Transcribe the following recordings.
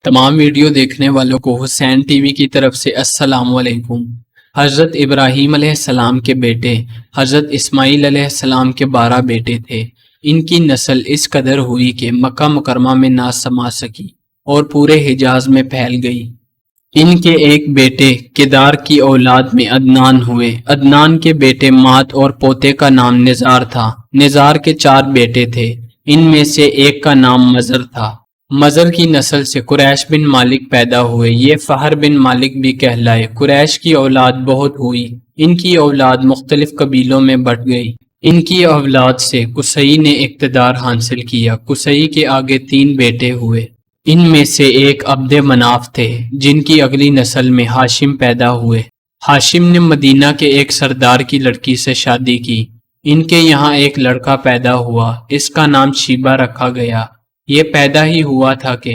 تمام ویڈیو دیکھنے والوں کو حسین ٹی وی کی طرف سے السلام علیکم۔ حضرت ابراہیم علیہ السلام کے بیٹے حضرت اسماعیل علیہ السلام کے 12 بیٹے تھے۔ ان کی نسل اس قدر ہوئی کہ مکہ مکرمہ میں نہ سما سکی اور پورے حجاز میں پھیل گئی۔ ان کے ایک بیٹے کدار کی اولاد میں عدنان ہوئے۔ عدنان کے بیٹے مات اور پوتے کا نام نزار تھا۔ نزار کے 4 بیٹے تھے، ان میں سے ایک کا نام مزر تھا۔ مزر کی نسل سے قریش بن مالک پیدا ہوئے، یہ فہر بن مالک بھی کہلائے۔ قریش کی اولاد بہت ہوئی، ان کی اولاد مختلف قبیلوں میں بٹ گئی۔ ان کی اولاد سے قصی نے اقتدار حاصل کیا۔ قصی کے آگے 3 بیٹے ہوئے، ان میں سے ایک عبد مناف تھے، جن کی اگلی نسل میں ہاشم پیدا ہوئے۔ ہاشم نے مدینہ کے ایک سردار کی لڑکی سے شادی کی۔ ان کے یہاں ایک لڑکا پیدا ہوا، اس کا نام شیبہ رکھا گیا۔ یہ پیدا ہی ہوا تھا کہ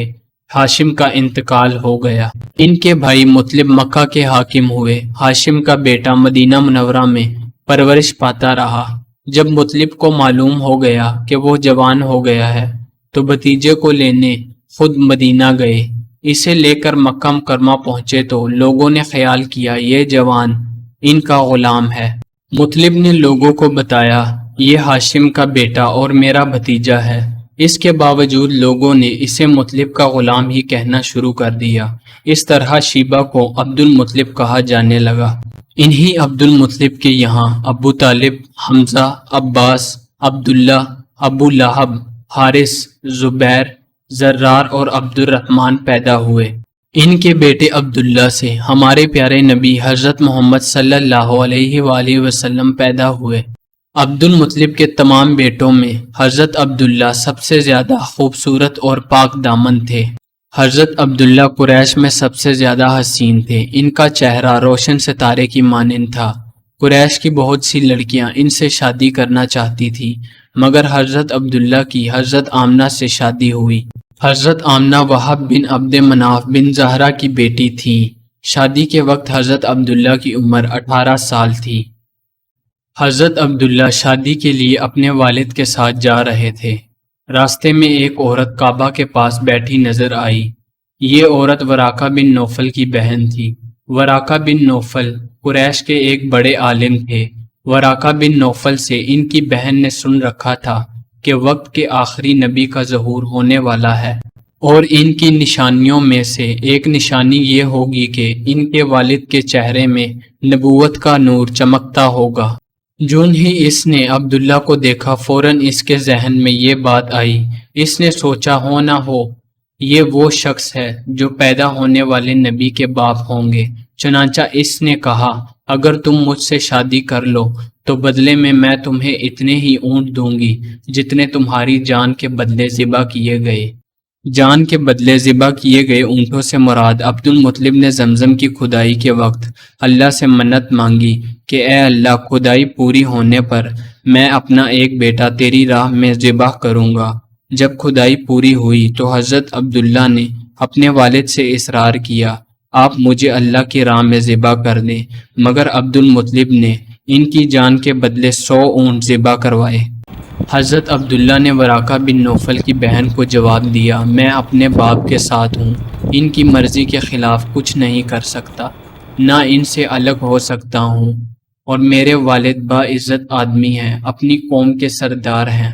ہاشم کا انتقال ہو گیا۔ ان کے بھائی مطلب مکہ کے حاکم ہوئے۔ ہاشم کا بیٹا مدینہ منورہ میں پرورش پاتا رہا۔ جب مطلب کو معلوم ہو گیا کہ وہ جوان ہو گیا ہے تو بھتیجے کو لینے خود مدینہ گئے۔ اسے لے کر مکہ مکرمہ پہنچے تو لوگوں نے خیال کیا یہ جوان ان کا غلام ہے۔ مطلب نے لوگوں کو بتایا یہ ہاشم کا بیٹا اور میرا بھتیجا ہے۔ اس کے باوجود لوگوں نے اسے مطلب کا غلام ہی کہنا شروع کر دیا۔ اس طرح شیبہ کو عبد المطلب کہا جانے لگا۔ انہی عبد المطلب کے یہاں ابو طالب، حمزہ، عباس، عبداللہ، ابو لہب، حارث، زبیر، زرار اور عبد الرحمن پیدا ہوئے۔ ان کے بیٹے عبداللہ سے ہمارے پیارے نبی حضرت محمد صلی اللہ علیہ وآلہ وسلم پیدا ہوئے۔ عبد المطلب کے تمام بیٹوں میں حضرت عبداللہ سب سے زیادہ خوبصورت اور پاک دامن تھے۔ حضرت عبداللہ قریش میں سب سے زیادہ حسین تھے۔ ان کا چہرہ روشن ستارے کی مانند تھا۔ قریش کی بہت سی لڑکیاں ان سے شادی کرنا چاہتی تھی، مگر حضرت عبداللہ کی حضرت آمنہ سے شادی ہوئی۔ حضرت آمنہ وہب بن عبد مناف بن زہرہ کی بیٹی تھی۔ شادی کے وقت حضرت عبداللہ کی عمر 18 سال تھی۔ حضرت عبداللہ شادی کے لیے اپنے والد کے ساتھ جا رہے تھے۔ راستے میں ایک عورت کعبہ کے پاس بیٹھی نظر آئی۔ یہ عورت وراقہ بن نوفل کی بہن تھی۔ وراقہ بن نوفل قریش کے ایک بڑے عالم تھے۔ وراقہ بن نوفل سے ان کی بہن نے سن رکھا تھا کہ وقت کے آخری نبی کا ظہور ہونے والا ہے، اور ان کی نشانیوں میں سے ایک نشانی یہ ہوگی کہ ان کے والد کے چہرے میں نبوت کا نور چمکتا ہوگا۔ جون ہی اس نے عبداللہ کو دیکھا، فوراً اس کے ذہن میں یہ بات آئی۔ اس نے سوچا ہو نہ ہو یہ وہ شخص ہے جو پیدا ہونے والے نبی کے باپ ہوں گے۔ چنانچہ اس نے کہا اگر تم مجھ سے شادی کر لو تو بدلے میں تمہیں اتنے ہی اونٹ دوں گی جتنے تمہاری جان کے بدلے ذبح کیے گئے۔ جان کے بدلے ذبح کیے گئے اونٹوں سے مراد عبد المطلب نے زمزم کی کھدائی کے وقت اللہ سے منت مانگی کہ اے اللہ، کھدائی پوری ہونے پر میں اپنا ایک بیٹا تیری راہ میں ذبح کروں گا۔ جب کھدائی پوری ہوئی تو حضرت عبداللہ نے اپنے والد سے اصرار کیا آپ مجھے اللہ کی راہ میں ذبح کر دیں، مگر عبد المطلب نے ان کی جان کے بدلے 100 اونٹ ذبح کروائے۔ حضرت عبداللہ نے وراقہ بن نوفل کی بہن کو جواب دیا میں اپنے باپ کے ساتھ ہوں، ان کی مرضی کے خلاف کچھ نہیں کر سکتا، نہ ان سے الگ ہو سکتا ہوں، اور میرے والد باعزت آدمی ہیں، اپنی قوم کے سردار ہیں۔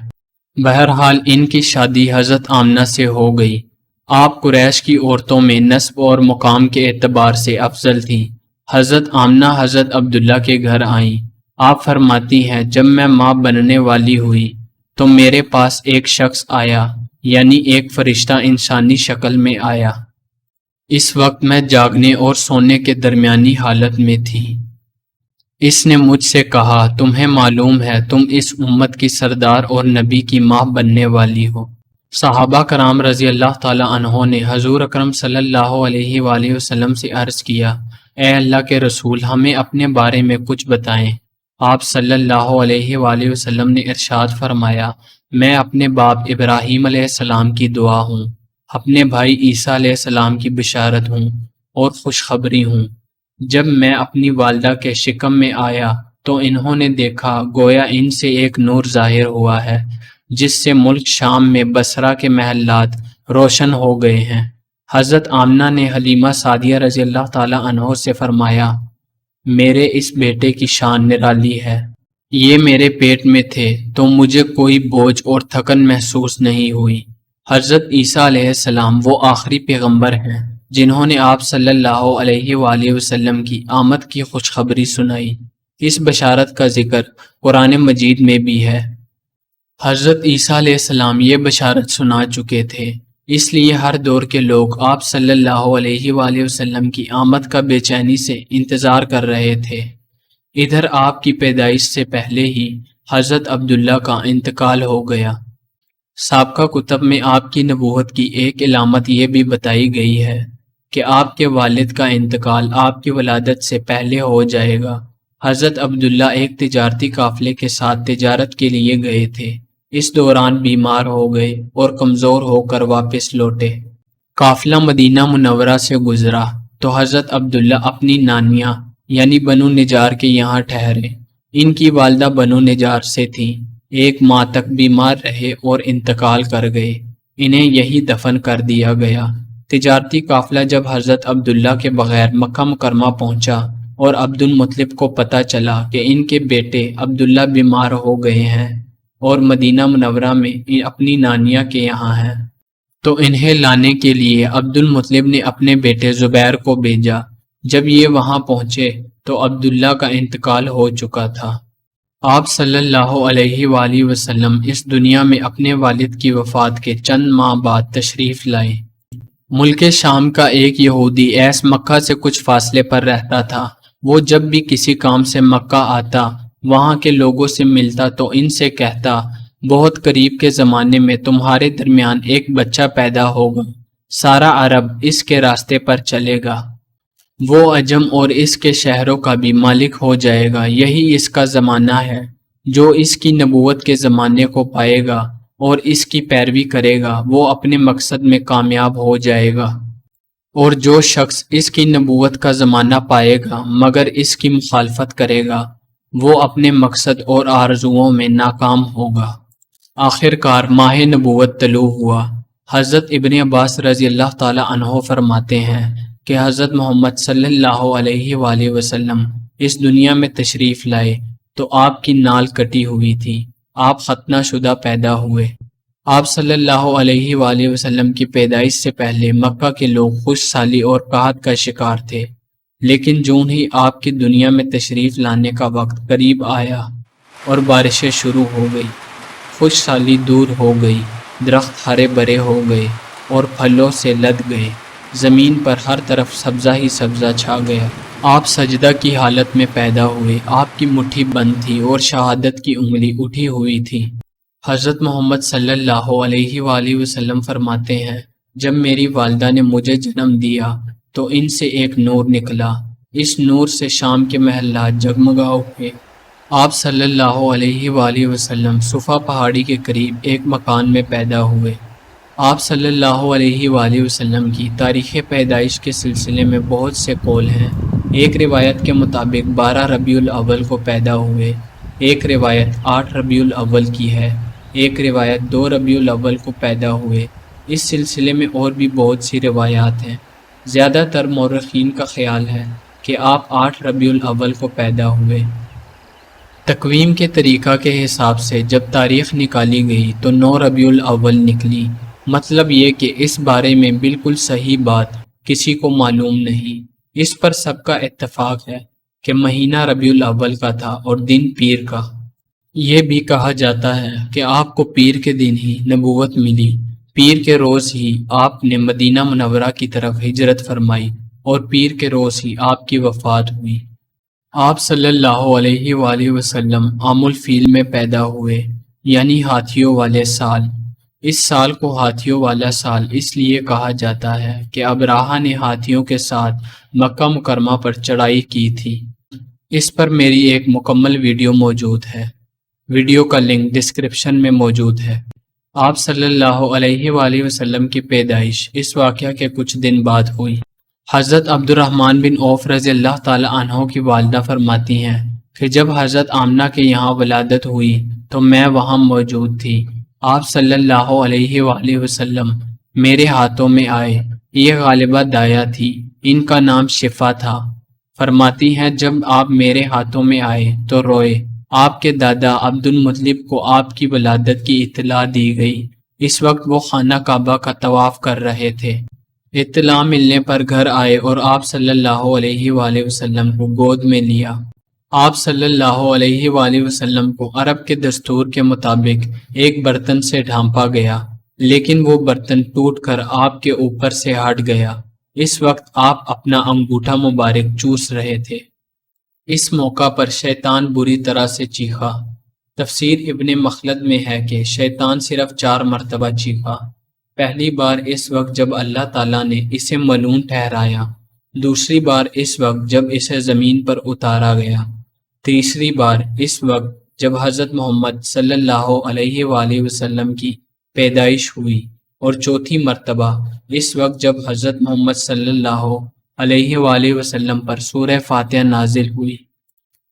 بہرحال ان کی شادی حضرت آمنہ سے ہو گئی۔ آپ قریش کی عورتوں میں نسب اور مقام کے اعتبار سے افضل تھی۔ حضرت آمنہ حضرت عبداللہ کے گھر آئیں۔ آپ فرماتی ہیں جب میں ماں بننے والی ہوئی تو میرے پاس ایک شخص آیا، یعنی ایک فرشتہ انسانی شکل میں آیا۔ اس وقت میں جاگنے اور سونے کے درمیانی حالت میں تھی۔ اس نے مجھ سے کہا تمہیں معلوم ہے تم اس امت کی سردار اور نبی کی ماں بننے والی ہو۔ صحابہ کرام رضی اللہ تعالی عنہ نے حضور اکرم صلی اللہ علیہ وآلہ وسلم سے عرض کیا اے اللہ کے رسول، ہمیں اپنے بارے میں کچھ بتائیں۔ آپ صلی اللہ علیہ وآلہ وسلم نے ارشاد فرمایا میں اپنے باپ ابراہیم علیہ السلام کی دعا ہوں، اپنے بھائی عیسیٰ علیہ السلام کی بشارت ہوں اور خوشخبری ہوں۔ جب میں اپنی والدہ کے شکم میں آیا تو انہوں نے دیکھا گویا ان سے ایک نور ظاہر ہوا ہے، جس سے ملک شام میں بصرہ کے محلات روشن ہو گئے ہیں۔ حضرت آمنہ نے حلیمہ سعدیہ رضی اللہ تعالیٰ عنہ سے فرمایا، میرے اس بیٹے کی شان نرالی ہے، یہ میرے پیٹ میں تھے تو مجھے کوئی بوجھ اور تھکن محسوس نہیں ہوئی۔ حضرت عیسیٰ علیہ السلام وہ آخری پیغمبر ہیں جنہوں نے آپ صلی اللہ علیہ وآلہ وسلم کی آمد کی خوشخبری سنائی۔ اس بشارت کا ذکر قرآن مجید میں بھی ہے۔ حضرت عیسیٰ علیہ السلام یہ بشارت سنا چکے تھے، اس لیے ہر دور کے لوگ آپ صلی اللہ علیہ وآلہ وسلم کی آمد کا بے چینی سے انتظار کر رہے تھے۔ ادھر آپ کی پیدائش سے پہلے ہی حضرت عبداللہ کا انتقال ہو گیا۔ سابقہ کتب میں آپ کی نبوت کی ایک علامت یہ بھی بتائی گئی ہے کہ آپ کے والد کا انتقال آپ کی ولادت سے پہلے ہو جائے گا۔ حضرت عبداللہ ایک تجارتی قافلے کے ساتھ تجارت کے لیے گئے تھے، اس دوران بیمار ہو گئے اور کمزور ہو کر واپس لوٹے۔ قافلہ مدینہ منورہ سے گزرا تو حضرت عبداللہ اپنی نانیاں یعنی بنو نجار کے یہاں ٹھہرے۔ ان کی والدہ بنو نجار سے تھیں، ایک ماہ تک بیمار رہے اور انتقال کر گئے، انہیں یہی دفن کر دیا گیا۔ تجارتی قافلہ جب حضرت عبداللہ کے بغیر مکہ مکرمہ پہنچا اور عبد المطلب کو پتہ چلا کہ ان کے بیٹے عبداللہ بیمار ہو گئے ہیں اور مدینہ منورہ میں اپنی نانیہ کے یہاں ہیں، تو انہیں لانے کے لیے عبد المطلب نے اپنے بیٹے زبیر کو بھیجا۔ جب یہ وہاں پہنچے تو عبداللہ کا انتقال ہو چکا تھا۔ آپ صلی اللہ علیہ وآلہ وسلم اس دنیا میں اپنے والد کی وفات کے چند ماہ بعد تشریف لائے۔ ملک شام کا ایک یہودی ایس مکہ سے کچھ فاصلے پر رہتا تھا۔ وہ جب بھی کسی کام سے مکہ آتا، وہاں کے لوگوں سے ملتا تو ان سے کہتا، بہت قریب کے زمانے میں تمہارے درمیان ایک بچہ پیدا ہوگا، سارا عرب اس کے راستے پر چلے گا، وہ عجم اور اس کے شہروں کا بھی مالک ہو جائے گا، یہی اس کا زمانہ ہے۔ جو اس کی نبوت کے زمانے کو پائے گا اور اس کی پیروی کرے گا وہ اپنے مقصد میں کامیاب ہو جائے گا، اور جو شخص اس کی نبوت کا زمانہ پائے گا مگر اس کی مخالفت کرے گا وہ اپنے مقصد اور آرزوؤں میں ناکام ہوگا۔ آخر کار ماہ نبوت طلوع ہوا۔ حضرت ابن عباس رضی اللہ تعالی عنہ فرماتے ہیں کہ حضرت محمد صلی اللہ علیہ وآلہ وسلم اس دنیا میں تشریف لائے تو آپ کی نال کٹی ہوئی تھی، آپ ختنہ شدہ پیدا ہوئے۔ آپ صلی اللہ علیہ وآلہ وسلم کی پیدائش سے پہلے مکہ کے لوگ خوش سالی اور قحط کا شکار تھے، لیکن جون ہی آپ کی دنیا میں تشریف لانے کا وقت قریب آیا اور بارشیں شروع ہو گئی، خوش سالی دور ہو گئی، درخت ہرے بھرے ہو گئے اور پھلوں سے لد گئے، زمین پر ہر طرف سبزہ ہی سبزہ چھا گیا۔ آپ سجدہ کی حالت میں پیدا ہوئے، آپ کی مٹھی بند تھی اور شہادت کی انگلی اٹھی ہوئی تھی۔ حضرت محمد صلی اللہ علیہ وآلہ وسلم فرماتے ہیں، جب میری والدہ نے مجھے جنم دیا تو ان سے ایک نور نکلا، اس نور سے شام کے محلات جگمگا اٹھے۔ آپ صلی اللہ علیہ وآلہ وسلم صفا پہاڑی کے قریب ایک مکان میں پیدا ہوئے۔ آپ صلی اللہ علیہ وآلہ وسلم کی تاریخ پیدائش کے سلسلے میں بہت سے قول ہیں۔ ایک روایت کے مطابق 12 ربیع الاول کو پیدا ہوئے، ایک روایت 8 ربیع الاول کی ہے، ایک روایت 2 ربیع الاول کو پیدا ہوئے۔ اس سلسلے میں اور بھی بہت سی روایات ہیں۔ زیادہ تر مورخین کا خیال ہے کہ آپ 8 ربیع الاول کو پیدا ہوئے۔ تقویم کے طریقہ کے حساب سے جب تاریخ نکالی گئی تو 9 ربیع الاول نکلی۔ مطلب یہ کہ اس بارے میں بالکل صحیح بات کسی کو معلوم نہیں۔ اس پر سب کا اتفاق ہے کہ مہینہ ربیع الاول کا تھا اور دن پیر کا۔ یہ بھی کہا جاتا ہے کہ آپ کو پیر کے دن ہی نبوت ملی، پیر کے روز ہی آپ نے مدینہ منورہ کی طرف ہجرت فرمائی اور پیر کے روز ہی آپ کی وفات ہوئی۔ آپ صلی اللہ علیہ وآلہ وسلم عام الفیل میں پیدا ہوئے، یعنی ہاتھیوں والے سال۔ اس سال کو ہاتھیوں والا سال اس لیے کہا جاتا ہے کہ ابراہہ نے ہاتھیوں کے ساتھ مکہ مکرمہ پر چڑھائی کی تھی۔ اس پر میری ایک مکمل ویڈیو موجود ہے، ویڈیو کا لنک ڈسکرپشن میں موجود ہے۔ آپ صلی اللہ علیہ وآلہ وسلم کی پیدائش اس واقعہ کے کچھ دن بعد ہوئی۔ حضرت عبد الرحمن بن عوف رضی اللہ تعالی عنہ کی والدہ فرماتی ہیں کہ جب حضرت آمنہ کے یہاں ولادت ہوئی تو میں وہاں موجود تھی۔ آپ صلی اللہ علیہ وآلہ وسلم میرے ہاتھوں میں آئے، یہ غالبہ دایا تھی، ان کا نام شفا تھا۔ فرماتی ہیں جب آپ میرے ہاتھوں میں آئے تو روئے۔ آپ کے دادا عبد المطلب کو آپ کی ولادت کی اطلاع دی گئی۔ اس وقت وہ خانہ کعبہ کا طواف کر رہے تھے۔ اطلاع ملنے پر گھر آئے اور آپ صلی اللہ علیہ وآلہ وسلم کو گود میں لیا۔ آپ صلی اللہ علیہ وآلہ وسلم کو عرب کے دستور کے مطابق ایک برتن سے ڈھانپا گیا، لیکن وہ برتن ٹوٹ کر آپ کے اوپر سے ہٹ گیا۔ اس وقت آپ اپنا انگوٹھا مبارک چوس رہے تھے۔ اس موقع پر شیطان بری طرح سے چیخا۔ تفسیر ابن مخلد میں ہے کہ شیطان صرف 4 مرتبہ چیخا۔ پہلی بار اس وقت جب اللہ تعالیٰ نے اسے ملعون ٹھہرایا، دوسری بار اس وقت جب اسے زمین پر اتارا گیا، تیسری بار اس وقت جب حضرت محمد صلی اللہ علیہ وآلہ وسلم کی پیدائش ہوئی، اور چوتھی مرتبہ اس وقت جب حضرت محمد صلی اللہ علیہ وآلہ وسلم پر سورہ فاتحہ نازل ہوئی۔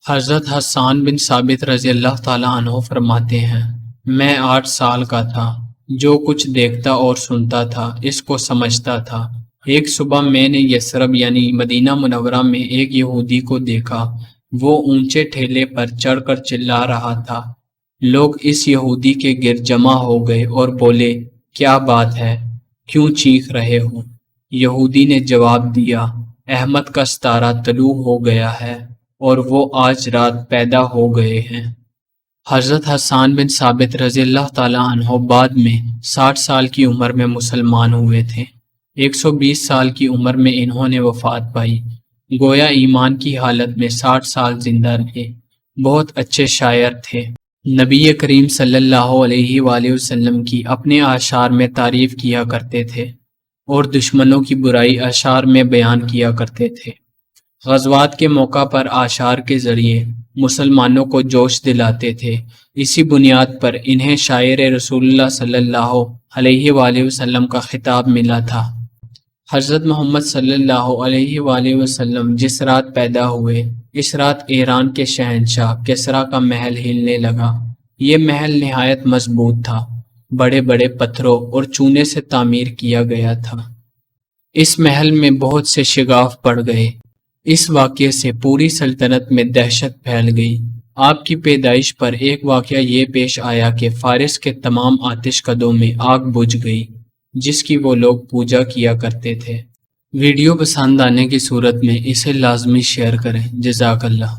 حضرت حسان بن ثابت رضی اللہ تعالیٰ عنہ فرماتے ہیں، میں 8 سال کا تھا، جو کچھ دیکھتا اور سنتا تھا اس کو سمجھتا تھا۔ ایک صبح میں نے یثرب یعنی مدینہ منورہ میں ایک یہودی کو دیکھا، وہ اونچے ٹھیلے پر چڑھ کر چلا رہا تھا۔ لوگ اس یہودی کے گرد جمع ہو گئے اور بولے، کیا بات ہے، کیوں چیخ رہے ہو؟ یہودی نے جواب دیا، احمد کا ستارہ طلوع ہو گیا ہے اور وہ آج رات پیدا ہو گئے ہیں۔ حضرت حسان بن ثابت رضی اللہ تعالیٰ عنہ بعد میں 60 سال کی عمر میں مسلمان ہوئے تھے۔ 120 سال کی عمر میں انہوں نے وفات پائی، گویا ایمان کی حالت میں 60 سال زندہ رہے۔ بہت اچھے شاعر تھے۔ نبی کریم صلی اللہ علیہ وآلہ وسلم کی اپنے اشعار میں تعریف کیا کرتے تھے اور دشمنوں کی برائی اشعار میں بیان کیا کرتے تھے۔ غزوات کے موقع پر اشعار کے ذریعے مسلمانوں کو جوش دلاتے تھے۔ اسی بنیاد پر انہیں شاعر رسول اللہ صلی اللہ علیہ وآلہ وسلم کا خطاب ملا تھا۔ حضرت محمد صلی اللہ علیہ وآلہ وسلم جس رات پیدا ہوئے، اس رات ایران کے شہنشاہ کسریٰ کا محل ہلنے لگا۔ یہ محل نہایت مضبوط تھا، بڑے بڑے پتھروں اور چونے سے تعمیر کیا گیا تھا۔ اس محل میں بہت سے شگاف پڑ گئے۔ اس واقعے سے پوری سلطنت میں دہشت پھیل گئی۔ آپ کی پیدائش پر ایک واقعہ یہ پیش آیا کہ فارس کے تمام آتش کدوں میں آگ بجھ گئی، جس کی وہ لوگ پوجا کیا کرتے تھے۔ ویڈیو پسند آنے کی صورت میں اسے لازمی شیئر کریں۔ جزاک اللہ۔